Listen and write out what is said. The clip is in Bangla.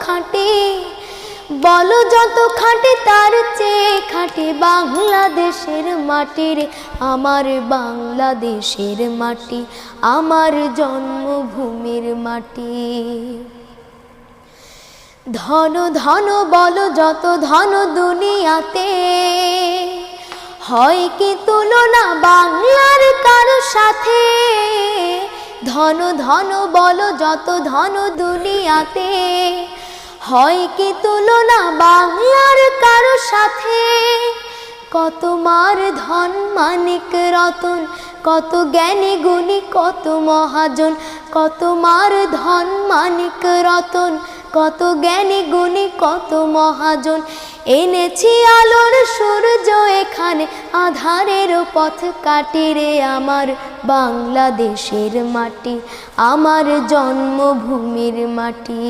খাঁটি, বলো যত খাঁটি তার চেয়ে খাঁটি বাংলাদেশের মাটি রে, আমার বাংলাদেশের মাটি, আমার জন্মভূমির মাটি। ধন ধন বলো যত ধন দুনিয়াতে, হয় কি তুলনা বাংলার কারো সাথে। ধন ধন বলো যত ধন দুনিয়াতে, হয় কি তুলনা বাংলার কারো সাথে। কত মার ধন মানিক রতন, কত জ্ঞানী গুণী কত মহাজন, কত মার ধন মানিক রতন, কত জ্ঞানী গুণী কত মহাজন। এনেছি আলোর সূর্য এখানে, আধারের পথ কাটি রে, আমার বাংলাদেশের মাটি, আমার জন্মভূমির মাটি।